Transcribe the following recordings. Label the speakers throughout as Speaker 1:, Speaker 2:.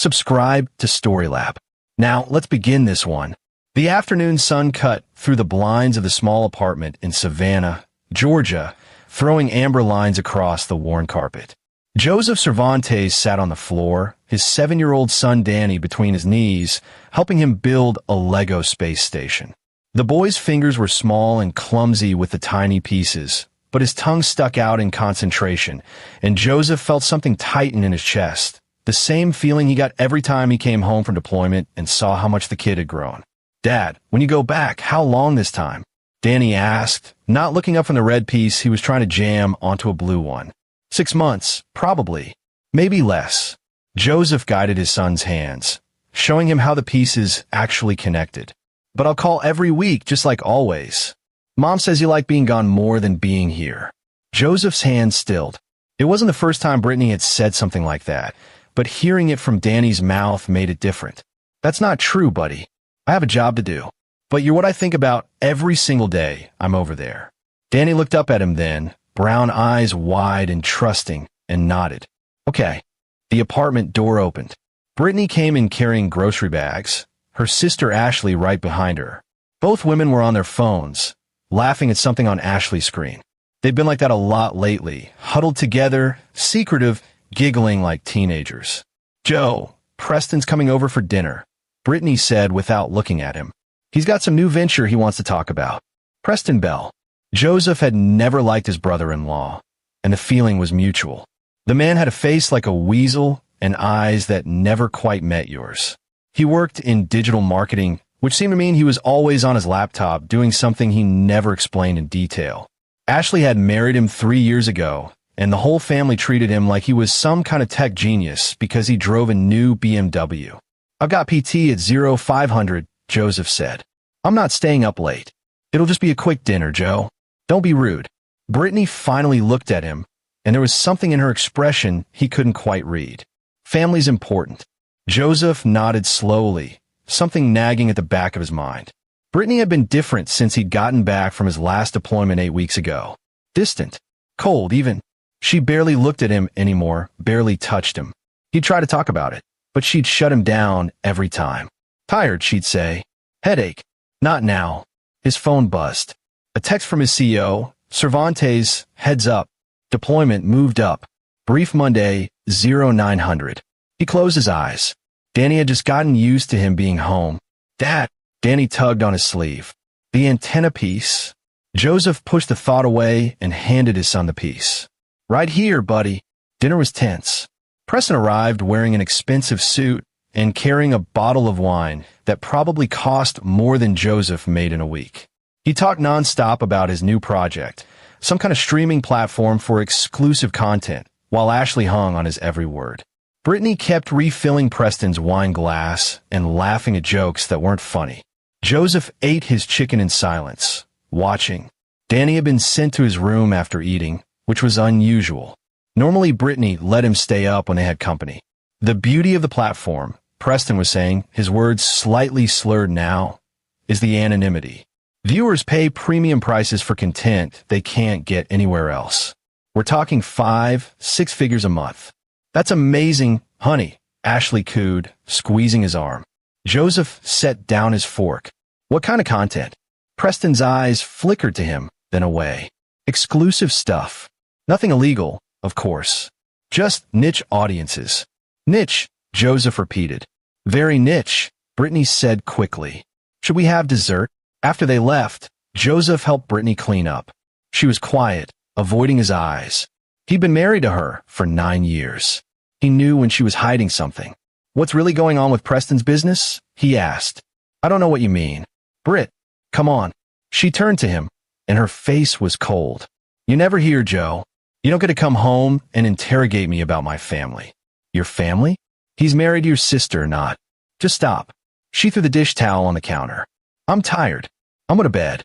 Speaker 1: subscribe to Storylab. Now, let's begin this one. The afternoon sun cut through the blinds of the small apartment in Savannah, Georgia, throwing amber lines across the worn carpet. Joseph Cervantes sat on the floor, his 7-year-old son Danny between his knees, helping him build a Lego space station. The boy's fingers were small and clumsy with the tiny pieces, but his tongue stuck out in concentration, and Joseph felt something tighten in his chest, the same feeling he got every time he came home from deployment and saw how much the kid had grown. "Dad, when you go back, how long this time?" Danny asked, not looking up from the red piece he was trying to jam onto a blue one. 6 months, probably. Maybe less. Joseph guided his son's hands, showing him how the pieces actually connected. "But I'll call every week, just like always. Mom says you like being gone more than being here." Joseph's hand stilled. It wasn't the first time Brittany had said something like that, but hearing it from Danny's mouth made it different. "That's not true, buddy. I have a job to do. But you're what I think about every single day I'm over there." Danny looked up at him then, brown eyes wide and trusting, and nodded. "Okay." The apartment door opened. Brittany came in carrying grocery bags, her sister Ashley right behind her. Both women were on their phones, laughing at something on Ashley's screen. They'd been like that a lot lately, huddled together, secretive, giggling like teenagers. "Joe, Preston's coming over for dinner," Brittany said without looking at him. "He's got some new venture he wants to talk about." Preston Bell. Joseph had never liked his brother-in-law, and the feeling was mutual. The man had a face like a weasel and eyes that never quite met yours. He worked in digital marketing, which seemed to mean he was always on his laptop doing something he never explained in detail. Ashley had married him 3 years ago, and the whole family treated him like he was some kind of tech genius because he drove a new BMW. "I've got PT at 0500, Joseph said. "I'm not staying up late. It'll just be a quick dinner, Joe. Don't be rude." Brittany finally looked at him, and there was something in her expression he couldn't quite read. Family's important. Joseph nodded slowly, something nagging at the back of his mind. Brittany had been different since he'd gotten back from his last deployment 8 weeks ago. Distant. Cold, even. She barely looked at him anymore, barely touched him. He'd try to talk about it, but she'd shut him down every time. "Tired," she'd say. "Headache." "Not now." His phone buzzed. A text from his CEO, Cervantes, "Heads up. Deployment moved up. Brief Monday, 0900. He closed his eyes. Danny had just gotten used to him being home. "Dad." Danny tugged on his sleeve. "The antenna piece." Joseph pushed the thought away and handed his son the piece. "Right here, buddy." Dinner was tense. Preston arrived wearing an expensive suit and carrying a bottle of wine that probably cost more than Joseph made in a week. He talked nonstop about his new project, some kind of streaming platform for exclusive content, while Ashley hung on his every word. Brittany kept refilling Preston's wine glass and laughing at jokes that weren't funny. Joseph ate his chicken in silence, watching. Danny had been sent to his room after eating, which was unusual. Normally, Brittany let him stay up when they had company. The beauty of the platform, Preston was saying, his words slightly slurred now, is the anonymity. Viewers pay premium prices for content they can't get anywhere else. We're talking 5-6 figures a month. "That's amazing, honey," Ashley cooed, squeezing his arm. Joseph set down his fork. "What kind of content?" Preston's eyes flickered to him, then away. "Exclusive stuff. Nothing illegal, of course. Just niche audiences." "Niche," Joseph repeated. "Very niche," Brittany said quickly. "Should we have dessert?" After they left, Joseph helped Brittany clean up. She was quiet, avoiding his eyes. He'd been married to her for 9 years. He knew when she was hiding something. "What's really going on with Preston's business?" he asked. "I don't know what you mean." "Britt, come on." She turned to him, and her face was cold. "You never hear, Joe. You don't get to come home and interrogate me about my family." "Your family?" "He's married to your sister, not." "Just stop." She threw the dish towel on the counter. "I'm tired. I'm going to bed."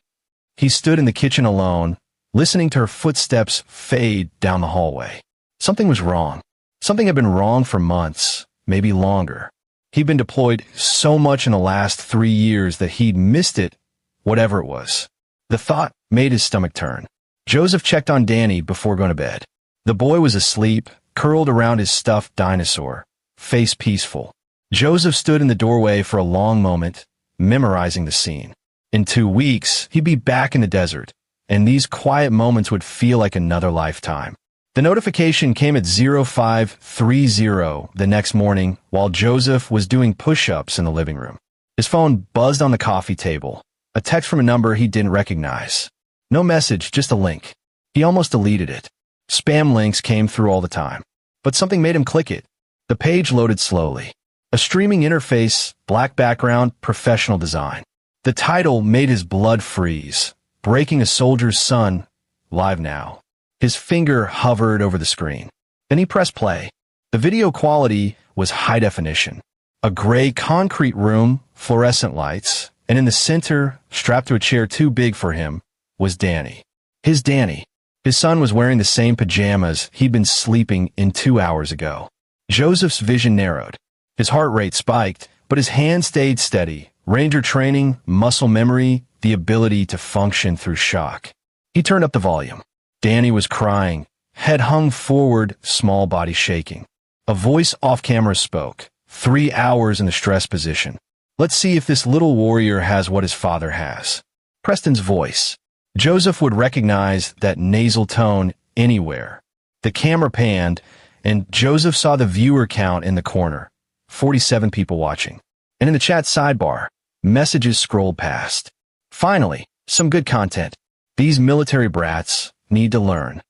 Speaker 1: He stood in the kitchen alone, listening to her footsteps fade down the hallway. Something was wrong. Something had been wrong for months, maybe longer. He'd been deployed so much in the last 3 years that he'd missed it, whatever it was. The thought made his stomach turn. Joseph checked on Danny before going to bed. The boy was asleep, curled around his stuffed dinosaur, face peaceful. Joseph stood in the doorway for a long moment, memorizing the scene. In 2 weeks, he'd be back in the desert, and these quiet moments would feel like another lifetime. The notification came at 0530 the next morning while Joseph was doing push-ups in the living room. His phone buzzed on the coffee table, a text from a number he didn't recognize. No message, just a link. He almost deleted it. Spam links came through all the time, but something made him click it. The page loaded slowly. A streaming interface, black background, professional design. The title made his blood freeze. Breaking a Soldier's Son, live now. His finger hovered over the screen. Then he pressed play. The video quality was high definition. A gray concrete room, fluorescent lights, and in the center, strapped to a chair too big for him, was Danny. His Danny. His son was wearing the same pajamas he'd been sleeping in 2 hours ago. Joseph's vision narrowed. His heart rate spiked, but his hand stayed steady. Ranger training, muscle memory, the ability to function through shock. He turned up the volume. Danny was crying, head hung forward, small body shaking. A voice off camera spoke. 3 hours in the stress position. Let's see if this little warrior has what his father has. Preston's voice. Joseph would recognize that nasal tone anywhere. The camera panned, and Joseph saw the viewer count in the corner. 47 people watching. And in the chat sidebar, messages scrolled past. Finally, some good content. These military brats need to learn.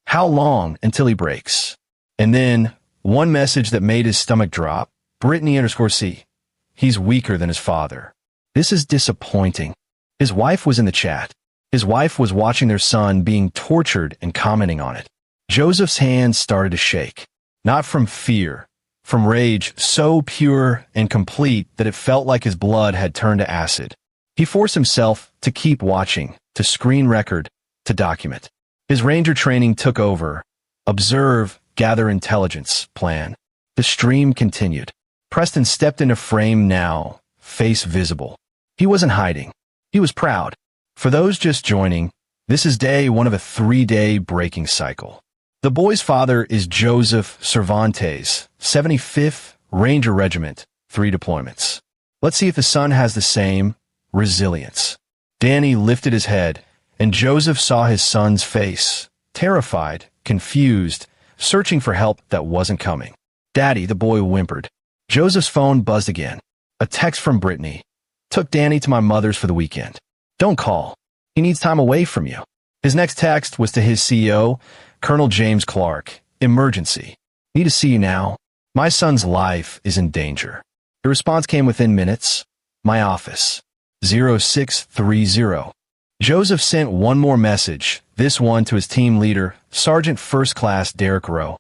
Speaker 1: How long until he breaks? And then, one message that made his stomach drop. Brittany_C. He's weaker than his father. This is disappointing. His wife was in the chat. His wife was watching their son being tortured and commenting on it. Joseph's hands started to shake. Not from fear, from rage so pure and complete that it felt like his blood had turned to acid. He forced himself to keep watching, to screen record, to document. His ranger training took over. Observe, gather intelligence, plan. The stream continued. Preston stepped into frame now, face visible. He wasn't hiding. He was proud. For those just joining, this is day one of a 3-day breaking cycle. The boy's father is Joseph Cervantes, 75th Ranger Regiment, 3 deployments. Let's see if the son has the same resilience. Danny lifted his head, and Joseph saw his son's face, terrified, confused, searching for help that wasn't coming. Daddy, the boy whimpered. Joseph's phone buzzed again. A text from Brittany. Took Danny to my mother's for the weekend. Don't call. He needs time away from you. His next text was to his CEO, Colonel James Clark. Emergency. Need to see you now. My son's life is in danger. The response came within minutes. My office. 0630. Joseph sent one more message, this one to his team leader, Sergeant First Class Derek Rowe.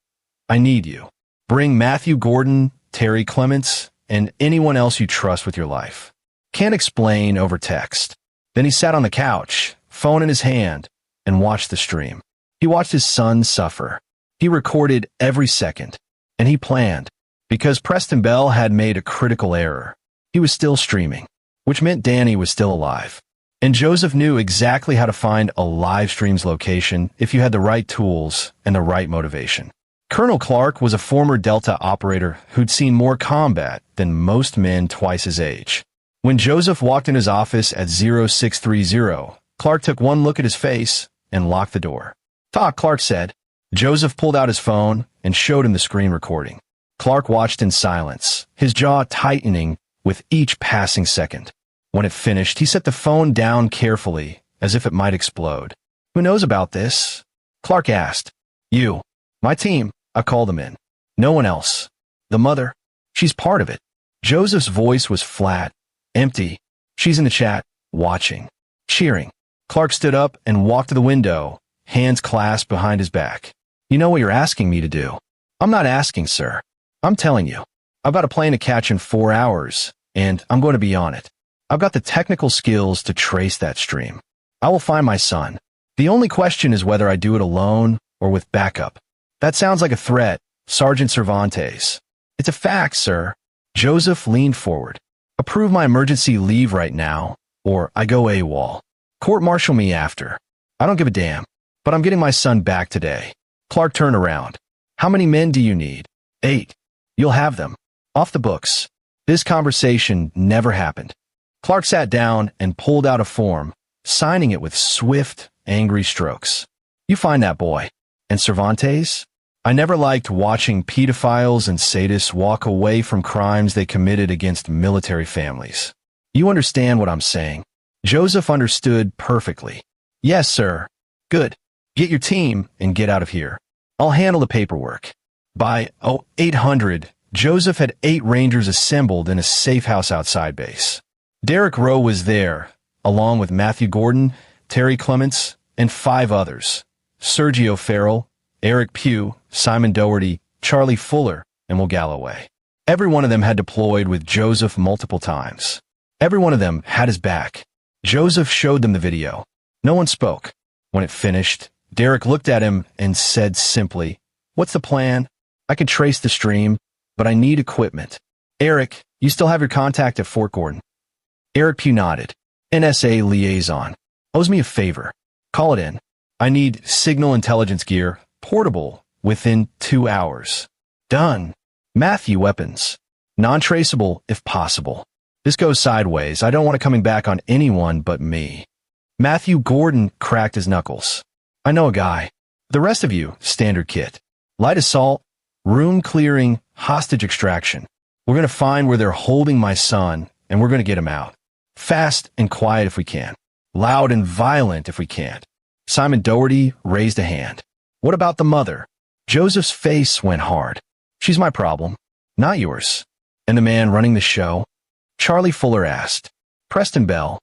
Speaker 1: I need you. Bring Matthew Gordon, Terry Clements, and anyone else you trust with your life. Can't explain over text. Then he sat on the couch, phone in his hand, and watched the stream. He watched his son suffer. He recorded every second, and he planned. Because Preston Bell had made a critical error, he was still streaming, which meant Danny was still alive. And Joseph knew exactly how to find a live stream's location if you had the right tools and the right motivation. Colonel Clark was a former Delta operator who'd seen more combat than most men twice his age. When Joseph walked in his office at 0630, Clark took one look at his face and locked the door. Talk, Clark said. Joseph pulled out his phone and showed him the screen recording. Clark watched in silence, his jaw tightening with each passing second. When it finished, he set the phone down carefully, as if it might explode. Who knows about this? Clark asked. You. My team. I called them in. No one else. The mother. She's part of it. Joseph's voice was flat, empty. She's in the chat, watching, cheering. Clark stood up and walked to the window, hands clasped behind his back. You know what you're asking me to do? I'm not asking, sir. I'm telling you. I've got a plane to catch in 4 hours, and I'm going to be on it. I've got the technical skills to trace that stream. I will find my son. The only question is whether I do it alone or with backup. That sounds like a threat, Sergeant Cervantes. It's a fact, sir. Joseph leaned forward. Approve my emergency leave right now, or I go AWOL. Court-martial me after. I don't give a damn, but I'm getting my son back today. Clark turned around. How many men do you need? 8. You'll have them. Off the books. This conversation never happened. Clark sat down and pulled out a form, signing it with swift, angry strokes. You find that boy. And Cervantes? I never liked watching pedophiles and sadists walk away from crimes they committed against military families. You understand what I'm saying? Joseph understood perfectly. Yes, sir. Good. Get your team and get out of here. I'll handle the paperwork. By 800, Joseph had 8 Rangers assembled in a safe house outside base. Derek Rowe was there, along with Matthew Gordon, Terry Clements, and 5 others. Sergio Farrell, Eric Pugh, Simon Doherty, Charlie Fuller, and Will Galloway. Every one of them had deployed with Joseph multiple times. Every one of them had his back. Joseph showed them the video. No one spoke. When it finished, Derek looked at him and said simply, "What's the plan? I can trace the stream, but I need equipment." Eric, you still have your contact at Fort Gordon? Eric Pugh nodded. NSA liaison. Owes me a favor. Call it in. I need signal intelligence gear, portable, within 2 hours. Done. Matthew weapons. Non-traceable if possible. This goes sideways. I don't want it coming back on anyone but me. Matthew Gordon cracked his knuckles. I know a guy. The rest of you, standard kit. Light assault, room clearing, hostage extraction. We're going to find where they're holding my son, and we're going to get him out. Fast and quiet if we can. Loud and violent if we can't. Simon Doherty raised a hand. What about the mother? Joseph's face went hard. She's my problem, not yours. And the man running the show? Charlie Fuller asked. Preston Bell.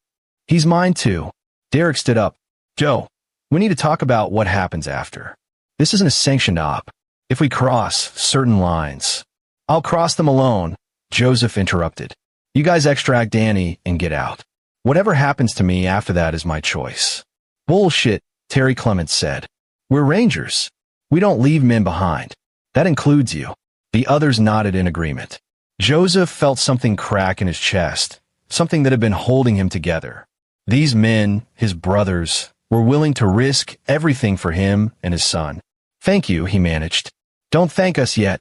Speaker 1: He's mine too. Derek stood up. Joe, we need to talk about what happens after. This isn't a sanctioned op. If we cross certain lines. I'll cross them alone, Joseph interrupted. You guys extract Danny and get out. Whatever happens to me after that is my choice. Bullshit, Terry Clements said. We're Rangers. We don't leave men behind. That includes you. The others nodded in agreement. Joseph felt something crack in his chest, something that had been holding him together. These men, his brothers, were willing to risk everything for him and his son. Thank you, he managed. Don't thank us yet,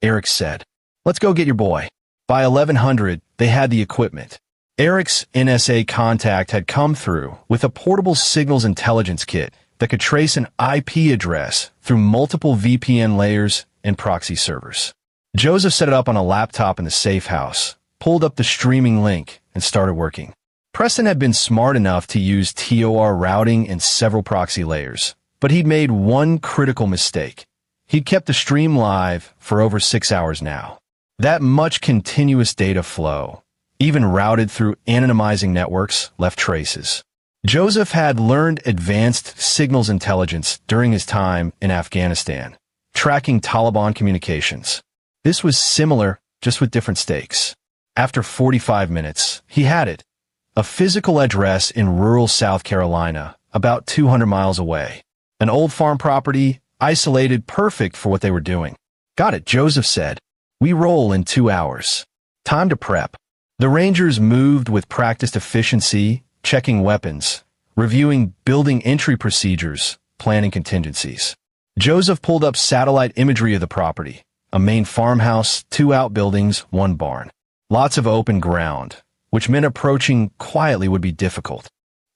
Speaker 1: Eric said. Let's go get your boy. By 1100, they had the equipment. Eric's NSA contact had come through with a portable signals intelligence kit that could trace an IP address through multiple VPN layers and proxy servers. Joseph set it up on a laptop in the safe house, pulled up the streaming link, and started working. Preston had been smart enough to use TOR routing in several proxy layers, but he'd made one critical mistake. He'd kept the stream live for over 6 hours now. That much continuous data flow, even routed through anonymizing networks, left traces. Joseph had learned advanced signals intelligence during his time in Afghanistan, tracking Taliban communications. This was similar, just with different stakes. After 45 minutes, he had it. A physical address in rural South Carolina, about 200 miles away. An old farm property, isolated, perfect for what they were doing. Got it, Joseph said. We roll in 2 hours. Time to prep. The Rangers moved with practiced efficiency, checking weapons, reviewing building entry procedures, planning contingencies. Joseph pulled up satellite imagery of the property. A main farmhouse, 2 outbuildings, 1 barn. Lots of open ground, which meant approaching quietly would be difficult.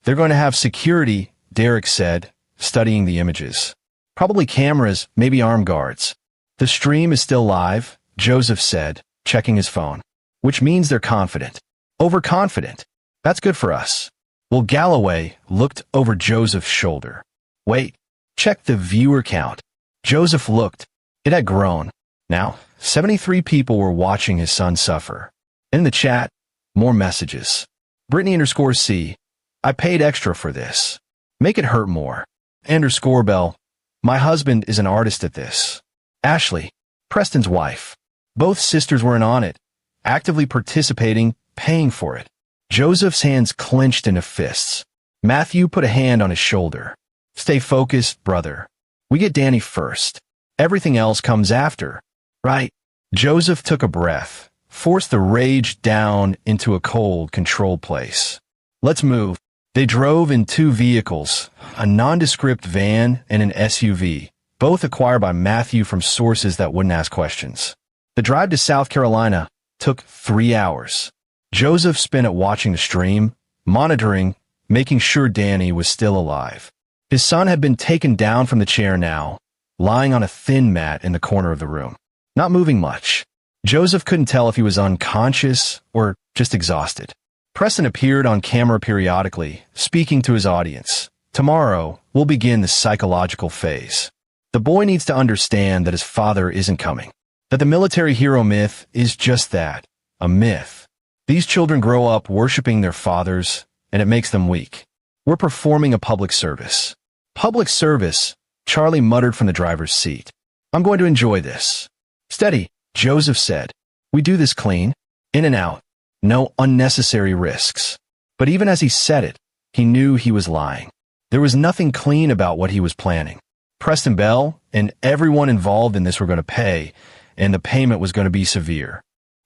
Speaker 1: They're going to have security, Derek said, studying the images. Probably cameras, maybe armed guards. The stream is still live, Joseph said, checking his phone. Which means they're confident. Overconfident. That's good for us. Well, Galloway looked over Joseph's shoulder. Wait, check the viewer count. Joseph looked. It had grown. Now, 73 people were watching his son suffer. In the chat, more messages. Brittany_C. I paid extra for this. Make it hurt more. _Bell. My husband is an artist at this. Ashley. Preston's wife. Both sisters were in on it. Actively participating, paying for it. Joseph's hands clenched into fists. Matthew put a hand on his shoulder. Stay focused, brother. We get Danny first. Everything else comes after. Right? Joseph took a breath, forced the rage down into a cold, controlled place. Let's move. They drove in 2 vehicles, a nondescript van and an SUV, both acquired by Matthew from sources that wouldn't ask questions. The drive to South Carolina, took 3 hours. Joseph spent it watching the stream, monitoring, making sure Danny was still alive. His son had been taken down from the chair now, lying on a thin mat in the corner of the room, not moving much. Joseph couldn't tell if he was unconscious or just exhausted. Preston appeared on camera periodically, speaking to his audience. Tomorrow, we'll begin the psychological phase. The boy needs to understand that his father isn't coming, that the military hero myth is just that, a myth. These children grow up worshiping their fathers, and it makes them weak. We're performing a public service. Public service, Charlie muttered from the driver's seat. I'm going to enjoy this. Steady, Joseph said. We do this clean, in and out, no unnecessary risks. But even as he said it, he knew he was lying. There was nothing clean about what he was planning. Preston Bell and everyone involved in this were going to pay, and the payment was going to be severe.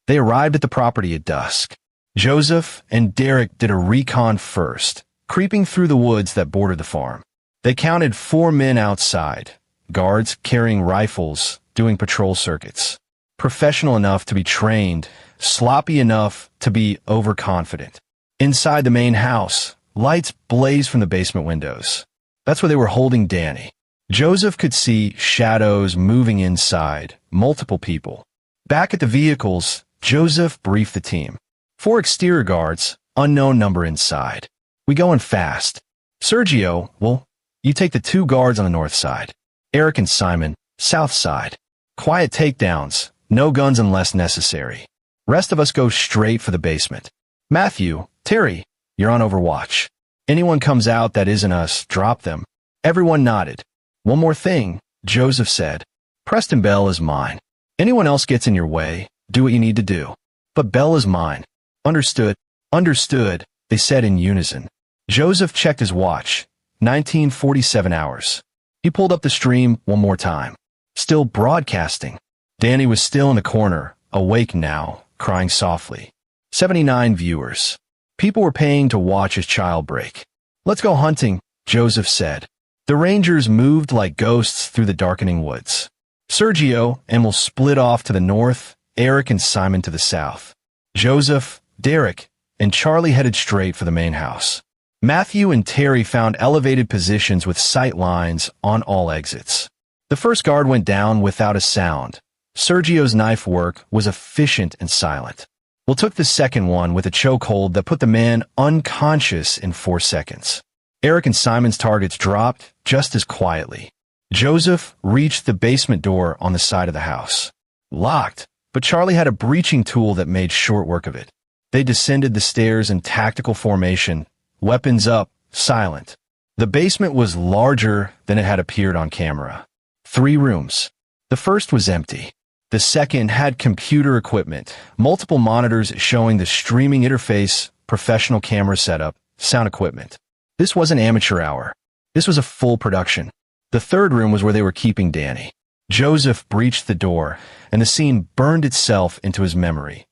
Speaker 1: They arrived at the property at dusk. Joseph and Derek did a recon first, creeping through the woods that bordered the farm. They counted 4 men outside, guards carrying rifles, doing patrol circuits. Professional enough to be trained, sloppy enough to be overconfident. Inside the main house, lights blazed from the basement windows. That's where they were holding Danny. Joseph could see shadows moving inside, multiple people. Back at the vehicles, Joseph briefed the team. 4 exterior guards, unknown number inside. We going fast. Sergio, well, you take the 2 guards on the north side. Eric and Simon, south side. Quiet takedowns, no guns unless necessary. Rest of us go straight for the basement. Matthew, Terry, you're on overwatch. Anyone comes out that isn't us, drop them. Everyone nodded. One more thing, Joseph said. Preston Bell is mine. Anyone else gets in your way, do what you need to do. But Bell is mine. Understood, understood, they said in unison. Joseph checked his watch. 1947 hours. He pulled up the stream one more time. Still broadcasting. Danny was still in the corner, awake now, crying softly. 79 viewers. People were paying to watch his child break. Let's go hunting, Joseph said. The Rangers moved like ghosts through the darkening woods. Sergio and Emil split off to the north, Eric and Simon to the south. Joseph, Derek, and Charlie headed straight for the main house. Matthew and Terry found elevated positions with sight lines on all exits. The first guard went down without a sound. Sergio's knife work was efficient and silent. We'll took the second one with a chokehold that put the man unconscious in 4 seconds. Eric and Simon's targets dropped just as quietly. Joseph reached the basement door on the side of the house. Locked, but Charlie had a breaching tool that made short work of it. They descended the stairs in tactical formation, weapons up, silent. The basement was larger than it had appeared on camera. 3 rooms. The first was empty. The second had computer equipment, multiple monitors showing the streaming interface, professional camera setup, sound equipment. This wasn't amateur hour. This was a full production. The third room was where they were keeping Danny. Joseph breached the door, and the scene burned itself into his memory.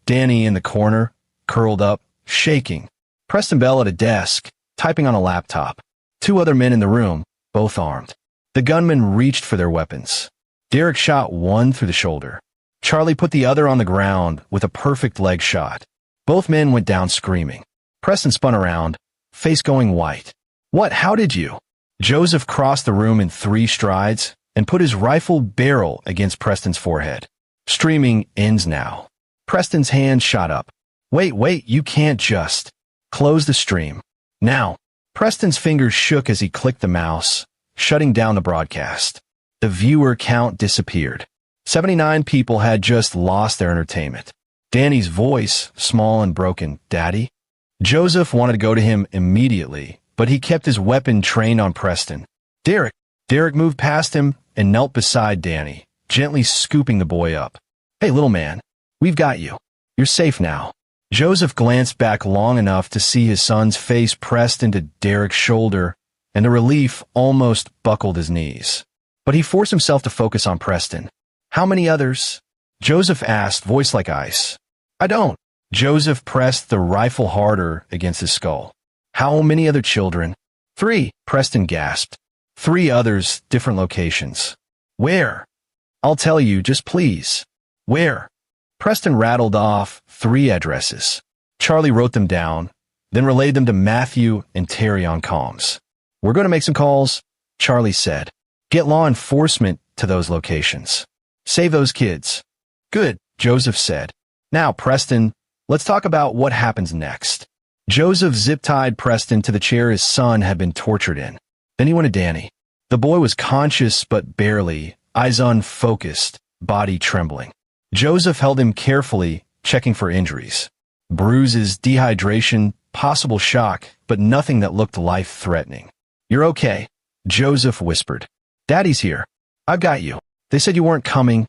Speaker 1: Danny in the corner, curled up, shaking. Preston Bell at a desk, typing on a laptop. 2 other men in the room, both armed. The gunmen reached for their weapons. Derek shot one through the shoulder. Charlie put the other on the ground with a perfect leg shot. Both men went down screaming. Preston spun around, face going white. What? How did you? Joseph crossed the room in 3 strides and put his rifle barrel against Preston's forehead. Streaming ends now. Preston's hand shot up. Wait, you can't just. Close the stream. Now. Preston's fingers shook as he clicked the mouse, shutting down the broadcast. The viewer count disappeared. 79 people had just lost their entertainment. Danny's voice, small and broken, Daddy? Joseph wanted to go to him immediately, but he kept his weapon trained on Preston. Derek moved past him and knelt beside Danny, gently scooping the boy up. Hey, little man, we've got you. You're safe now. Joseph glanced back long enough to see his son's face pressed into Derek's shoulder, and the relief almost buckled his knees. But he forced himself to focus on Preston. How many others? Joseph asked, voice like ice. I don't. Joseph pressed the rifle harder against his skull. How many other children? 3, Preston gasped. 3 others, different locations. Where? I'll tell you, just please. Where? Preston rattled off 3 addresses. Charlie wrote them down, then relayed them to Matthew and Terry on comms. "We're going to make some calls," Charlie said. "Get law enforcement to those locations. Save those kids." "Good," Joseph said. "Now, Preston, let's talk about what happens next." Joseph zip-tied Preston to the chair his son had been tortured in. Then he went to Danny. The boy was conscious but barely, eyes unfocused, body trembling. Joseph held him carefully, checking for injuries. Bruises, dehydration, possible shock, but nothing that looked life-threatening. "You're okay," Joseph whispered. "Daddy's here. I've got you." "They said you weren't coming,"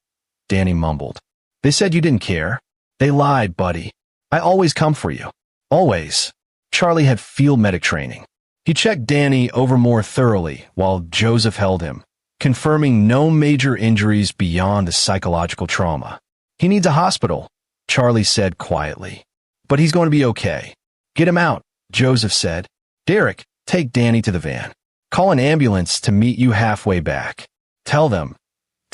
Speaker 1: Danny mumbled. "They said you didn't care." "They lied, buddy. I always come for you. Always." Charlie had field medic training. He checked Danny over more thoroughly while Joseph held him, confirming no major injuries beyond the psychological trauma. "He needs a hospital," Charlie said quietly. "But he's going to be okay." "Get him out," Joseph said. "Derek, take Danny to the van. Call an ambulance to meet you halfway back. Tell them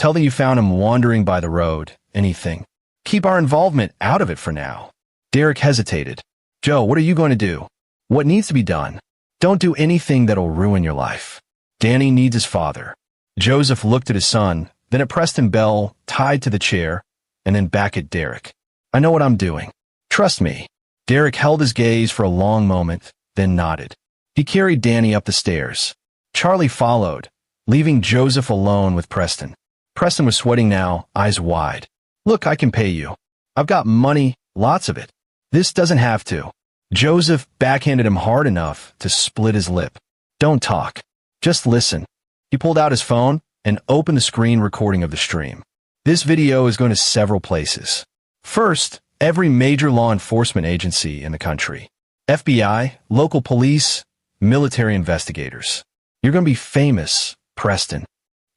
Speaker 1: you found him wandering by the road, anything. Keep our involvement out of it for now." Derek hesitated. "Joe, what are you going to do? What needs to be done? Don't do anything that'll ruin your life." "Danny needs his father." Joseph looked at his son, then at Preston Bell, tied to the chair, and then back at Derek. "I know what I'm doing. Trust me." Derek held his gaze for a long moment, then nodded. He carried Danny up the stairs. Charlie followed, leaving Joseph alone with Preston. Preston was sweating now, eyes wide. "Look, I can pay you. I've got money, lots of it. This doesn't have to." Joseph backhanded him hard enough to split his lip. "Don't talk. Just listen." He pulled out his phone and opened the screen recording of the stream. "This video is going to several places. First, every major law enforcement agency in the country. FBI, local police, military investigators. You're going to be famous, Preston.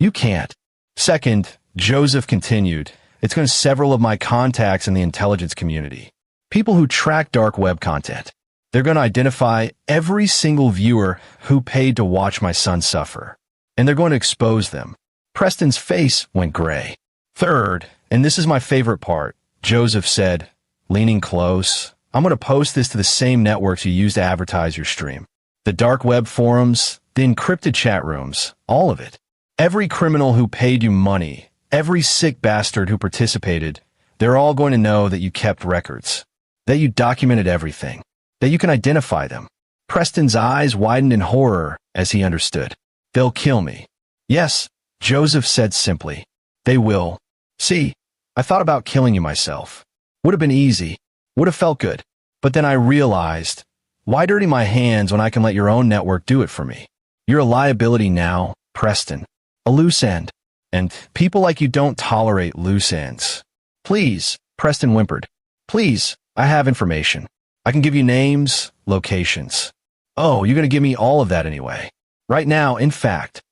Speaker 1: You can't." "Second," Joseph continued, "it's going to several of my contacts in the intelligence community. People who track dark web content. They're going to identify every single viewer who paid to watch my son suffer. And they're going to expose them." Preston's face went gray. "Third, and this is my favorite part," Joseph said, leaning close, "I'm going to post this to the same networks you use to advertise your stream. The dark web forums, the encrypted chat rooms, all of it. Every criminal who paid you money, every sick bastard who participated, they're all going to know that you kept records, that you documented everything, that you can identify them." Preston's eyes widened in horror as he understood. "They'll kill me." "Yes," Joseph said simply. "They will. See, I thought about killing you myself. Would have been easy, would have felt good. But then I realized, why dirty my hands when I can let your own network do it for me? You're a liability now, Preston. A loose end. And people like you don't tolerate loose ends." "Please," Preston whimpered. "Please, I have information. I can give you names, locations." "Oh, you're going to give me all of that anyway." "Right now, in fact."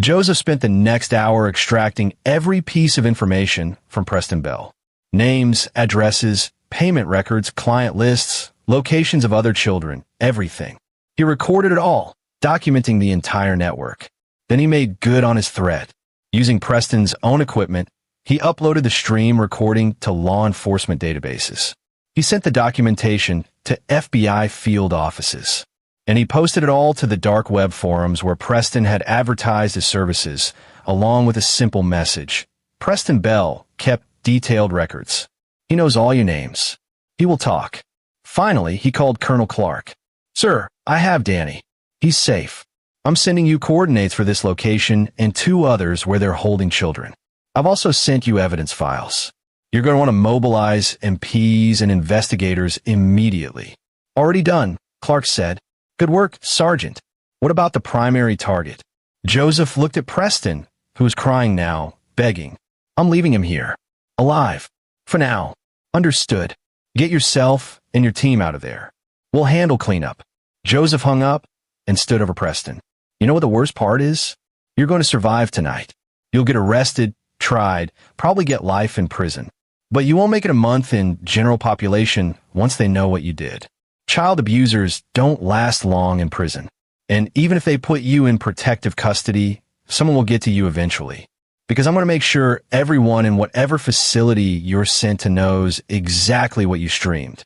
Speaker 1: Joseph spent the next hour extracting every piece of information from Preston Bell. Names, addresses, payment records, client lists, locations of other children, everything. He recorded it all, documenting the entire network. Then he made good on his threat. Using Preston's own equipment, he uploaded the stream recording to law enforcement databases. He sent the documentation to FBI field offices. And he posted it all to the dark web forums where Preston had advertised his services, along with a simple message. Preston Bell kept detailed records. He knows all your names. He will talk. Finally, he called Colonel Clark. "Sir, I have Danny. He's safe. I'm sending you coordinates for this location and 2 others where they're holding children. I've also sent you evidence files. You're going to want to mobilize MPs and investigators immediately." "Already done," Clark said. "Good work, Sergeant. What about the primary target?" Joseph looked at Preston, who was crying now, begging. "I'm leaving him here. Alive. For now. Understood. Get yourself and your team out of there. We'll handle cleanup." Joseph hung up and stood over Preston. "You know what the worst part is? You're going to survive tonight. You'll get arrested, tried, probably get life in prison. But you won't make it a month in general population once they know what you did. Child abusers don't last long in prison. And even if they put you in protective custody, someone will get to you eventually. because I'm going to make sure everyone in whatever facility you're sent to knows exactly what you streamed.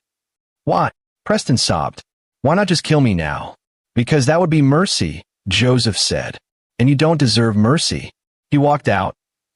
Speaker 1: Why? Preston sobbed. Why not just kill me now? Because that would be mercy, Joseph said. And you don't deserve mercy. He walked out,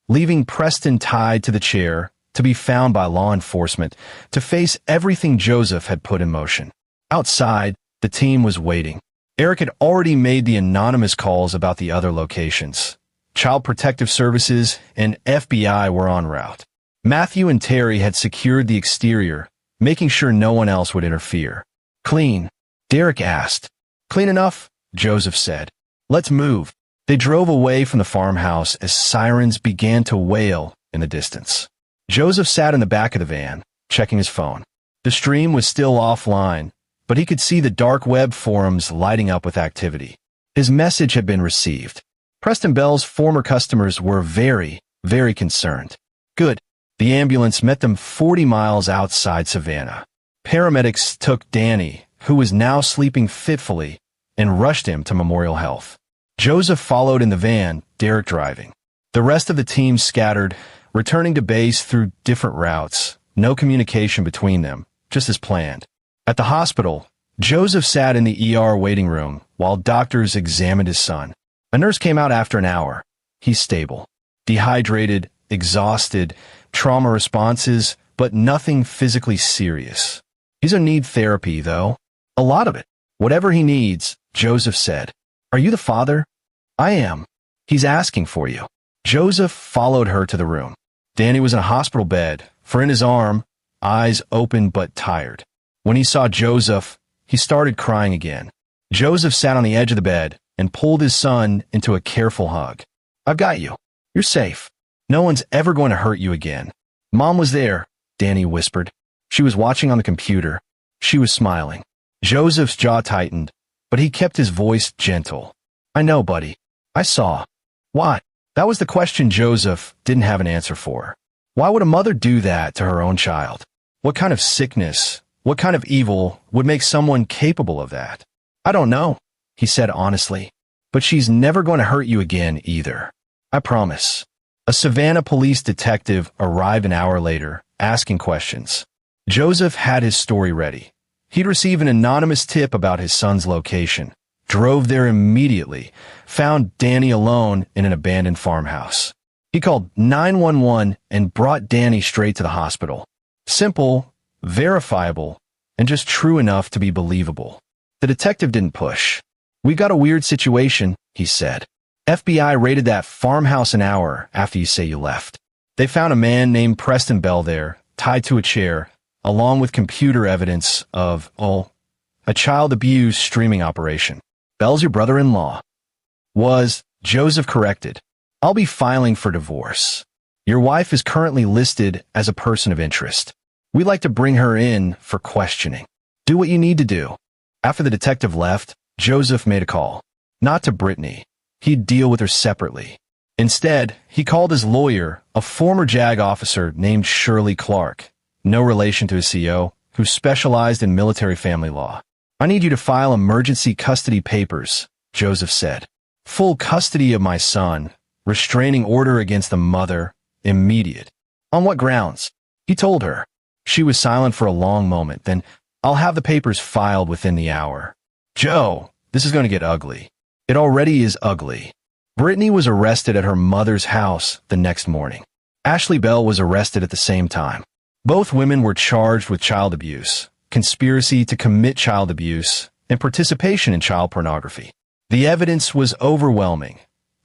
Speaker 1: leaving Preston tied to the chair to be found by law enforcement to face everything Joseph had put in motion. Outside, the team was waiting. Eric had already made the anonymous calls about the other locations. Child Protective Services and FBI were en route. Matthew and Terry had secured the exterior, making sure no one else would interfere. Clean? Derek asked. Clean enough, Joseph said. Let's move. They drove away from the farmhouse as sirens began to wail in the distance. Joseph sat in the back of the van, checking his phone. The stream was still offline, but he could see the dark web forums lighting up with activity. His message had been received. Preston Bell's former customers were very, very concerned. Good. The ambulance met them 40 miles outside Savannah. Paramedics took Danny, who was now sleeping fitfully, and rushed him to Memorial Health. Joseph followed in the van, Derek driving. The rest of the team scattered, returning to base through different routes. No communication between them, just as planned. At the hospital, Joseph sat in the ER waiting room while doctors examined his son. A nurse came out after an hour. He's stable. Dehydrated, exhausted, trauma responses, but nothing physically serious. He's gonna need therapy, though. A lot of it. Whatever he needs, Joseph said. Are you the father? I am. He's asking for you. Joseph followed her to the room. Danny was in a hospital bed, for in his arm, eyes open but tired. When he saw Joseph, he started crying again. Joseph sat on the edge of the bed and pulled his son into a careful hug. I've got you. You're safe. No one's ever going to hurt you again. Mom was there, Danny whispered. She was watching on the computer. She was smiling. Joseph's jaw tightened, but he kept his voice gentle. I know, buddy. I saw. Why? That was the question Joseph didn't have an answer for. Why would a mother do that to her own child? What kind of sickness, what kind of evil would make someone capable of that? I don't know, he said honestly, but she's never going to hurt you again either. I promise. A Savannah police detective arrived an hour later, asking questions. Joseph had his story ready. He'd received an anonymous tip about his son's location, drove there immediately, found Danny alone in an abandoned farmhouse. He called 911 and brought Danny straight to the hospital. Simple, verifiable, and just true enough to be believable. The detective didn't push. We got a weird situation, he said. FBI raided that farmhouse an hour after you say you left. They found a man named Preston Bell there, tied to a chair, along with computer evidence of, a child abuse streaming operation. Bell's your brother-in-law. Was, Joseph corrected. I'll be filing for divorce. Your wife is currently listed as a person of interest. We'd like to bring her in for questioning. Do what you need to do. After the detective left, Joseph made a call. Not to Brittany. He'd deal with her separately. Instead, he called his lawyer, a former JAG officer named Shirley Clark, no relation to his CO, who specialized in military family law. I need you to file emergency custody papers, Joseph said. Full custody of my son, restraining order against the mother, immediate. On what grounds? He told her. She was silent for a long moment, then, I'll have the papers filed within the hour. Joe, this is going to get ugly. It already is ugly. Brittany was arrested at her mother's house the next morning. Ashley Bell was arrested at the same time. Both women were charged with child abuse, conspiracy to commit child abuse, and participation in child pornography. The evidence was overwhelming.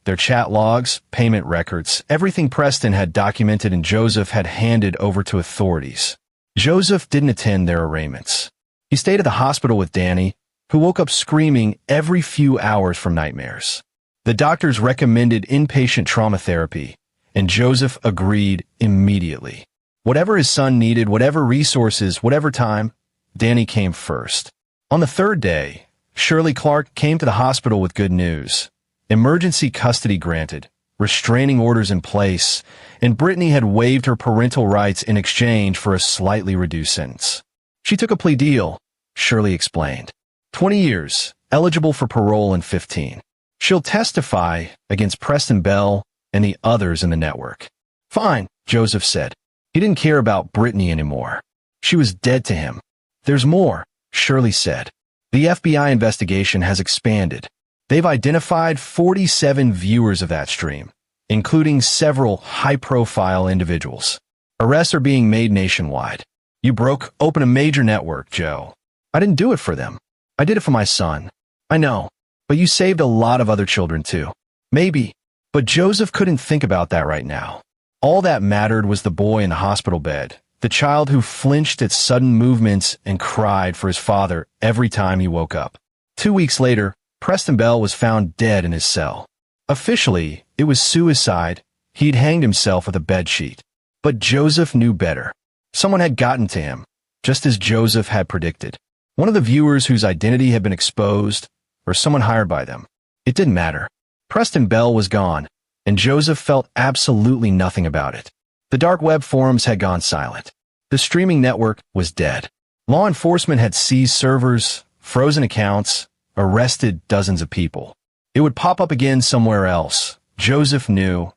Speaker 1: Their chat logs, payment records, everything Preston had documented and Joseph had handed over to authorities. Joseph didn't attend their arraignments. He stayed at the hospital with Danny, who woke up screaming every few hours from nightmares. The doctors recommended inpatient trauma therapy, and Joseph agreed immediately. Whatever his son needed, whatever resources, whatever time, Danny came first. On the third day, Shirley Clark came to the hospital with good news. Emergency custody granted, restraining orders in place, and Brittany had waived her parental rights in exchange for a slightly reduced sentence. She took a plea deal, Shirley explained. 20 years, eligible for parole in 15. She'll testify against Preston Bell and the others in the network. Fine, Joseph said. He didn't care about Brittany anymore. She was dead to him. There's more, Shirley said. The FBI investigation has expanded. They've identified 47 viewers of that stream, including several high-profile individuals. Arrests are being made nationwide. You broke open a major network, Joe. I didn't do it for them. I did it for my son. I know, but you saved a lot of other children too. Maybe, but Joseph couldn't think about that right now. All that mattered was the boy in the hospital bed, the child who flinched at sudden movements and cried for his father every time he woke up. 2 weeks later, Preston Bell was found dead in his cell. Officially, it was suicide. He'd hanged himself with a bedsheet. But Joseph knew better. Someone had gotten to him, just as Joseph had predicted. One of the viewers whose identity had been exposed, or someone hired by them. It didn't matter. Preston Bell was gone, and Joseph felt absolutely nothing about it. The dark web forums had gone silent. The streaming network was dead. Law enforcement had seized servers, frozen accounts, arrested dozens of people. It would pop up again somewhere else. Joseph knew.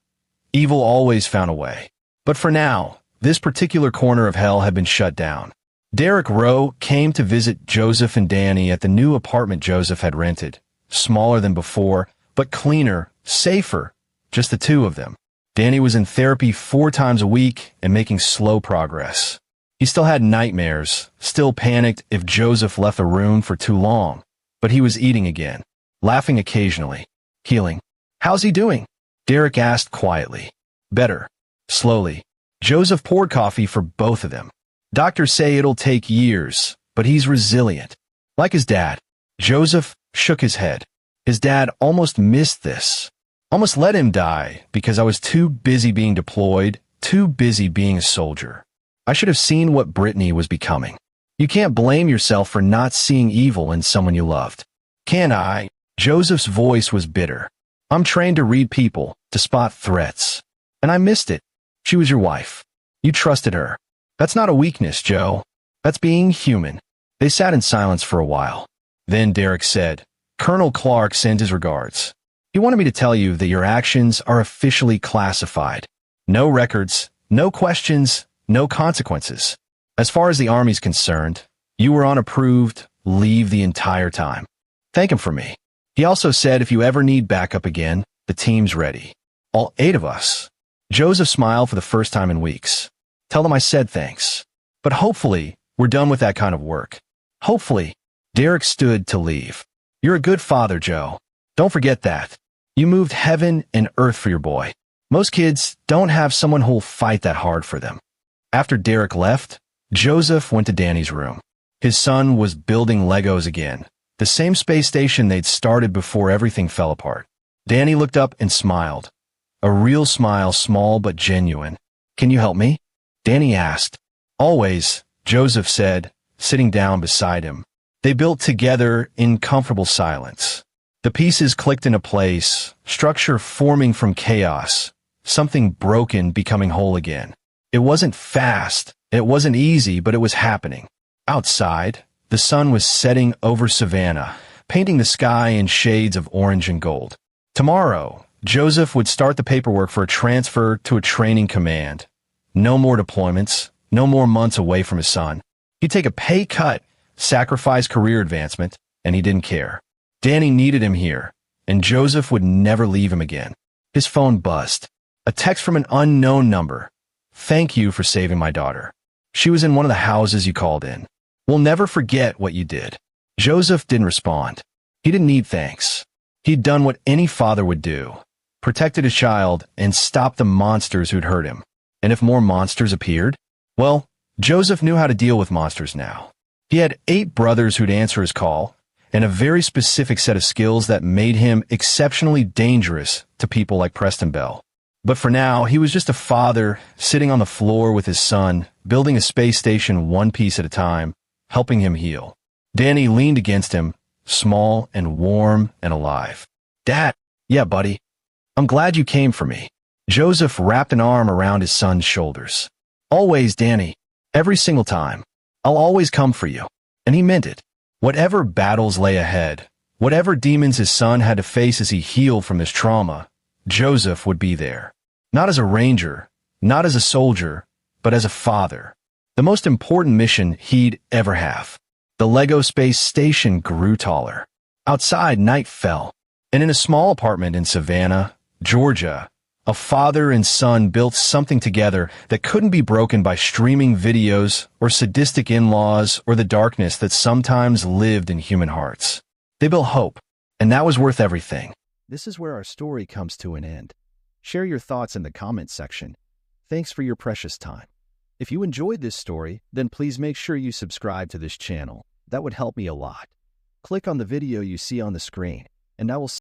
Speaker 1: Evil always found a way. But for now, this particular corner of hell had been shut down. Derek Rowe came to visit Joseph and Danny at the new apartment Joseph had rented. Smaller than before, but cleaner, safer, just the two of them. Danny was in therapy 4 times a week and making slow progress. He still had nightmares, still panicked if Joseph left the room for too long. But he was eating again, laughing occasionally, healing. How's he doing? Derek asked quietly. Better. Slowly. Joseph poured coffee for both of them. Doctors say it'll take years, but he's resilient. Like his dad. Joseph shook his head. His dad almost missed this. Almost let him die because I was too busy being deployed, too busy being a soldier. I should have seen what Brittany was becoming. You can't blame yourself for not seeing evil in someone you loved. Can I? Joseph's voice was bitter. I'm trained to read people, to spot threats. And I missed it. She was your wife. You trusted her. That's not a weakness, Joe. That's being human. They sat in silence for a while. Then Derek said, Colonel Clark sends his regards. He wanted me to tell you that your actions are officially classified. No records, no questions, no consequences. As far as the Army's concerned, you were on approved leave the entire time. Thank him for me. He also said if you ever need backup again, the team's ready. All 8 of us. Joseph smiled for the first time in weeks. Tell them I said thanks. But hopefully, we're done with that kind of work. Hopefully. Derek stood to leave. You're a good father, Joe. Don't forget that. You moved heaven and earth for your boy. Most kids don't have someone who'll fight that hard for them. After Derek left, Joseph went to Danny's room. His son was building Legos again, the same space station they'd started before everything fell apart. Danny looked up and smiled. A real smile, small but genuine. Can you help me? Danny asked. Always, Joseph said, sitting down beside him. They built together in comfortable silence. The pieces clicked into place, structure forming from chaos, something broken becoming whole again. It wasn't fast, it wasn't easy, but it was happening. Outside, the sun was setting over Savannah, painting the sky in shades of orange and gold. Tomorrow, Joseph would start the paperwork for a transfer to a training command. No more deployments, no more months away from his son. He'd take a pay cut, sacrifice career advancement, and he didn't care. Danny needed him here, and Joseph would never leave him again. His phone buzzed. A text from an unknown number. Thank you for saving my daughter. She was in one of the houses you called in. We'll never forget what you did. Joseph didn't respond. He didn't need thanks. He'd done what any father would do. Protected his child and stopped the monsters who'd hurt him. And if more monsters appeared? Well, Joseph knew how to deal with monsters now. He had 8 brothers who'd answer his call, and a very specific set of skills that made him exceptionally dangerous to people like Preston Bell. But for now, he was just a father sitting on the floor with his son, building a space station one piece at a time, helping him heal. Danny leaned against him, small and warm and alive. Dad, yeah, buddy. I'm glad you came for me. Joseph wrapped an arm around his son's shoulders. Always, Danny. Every single time. I'll always come for you. And he meant it. Whatever battles lay ahead, whatever demons his son had to face as he healed from this trauma, Joseph would be there. Not as a ranger, not as a soldier, but as a father. The most important mission he'd ever have. The Lego space station grew taller. Outside, night fell, and in a small apartment in Savannah, Georgia, a father and son built something together that couldn't be broken by streaming videos or sadistic in-laws or the darkness that sometimes lived in human hearts. They built hope, and that was worth everything. This is where our story comes to an end. Share your thoughts in the comments section. Thanks for your precious time. If you enjoyed this story, then please make sure you subscribe to this channel. That would help me a lot. Click on the video you see on the screen, and I will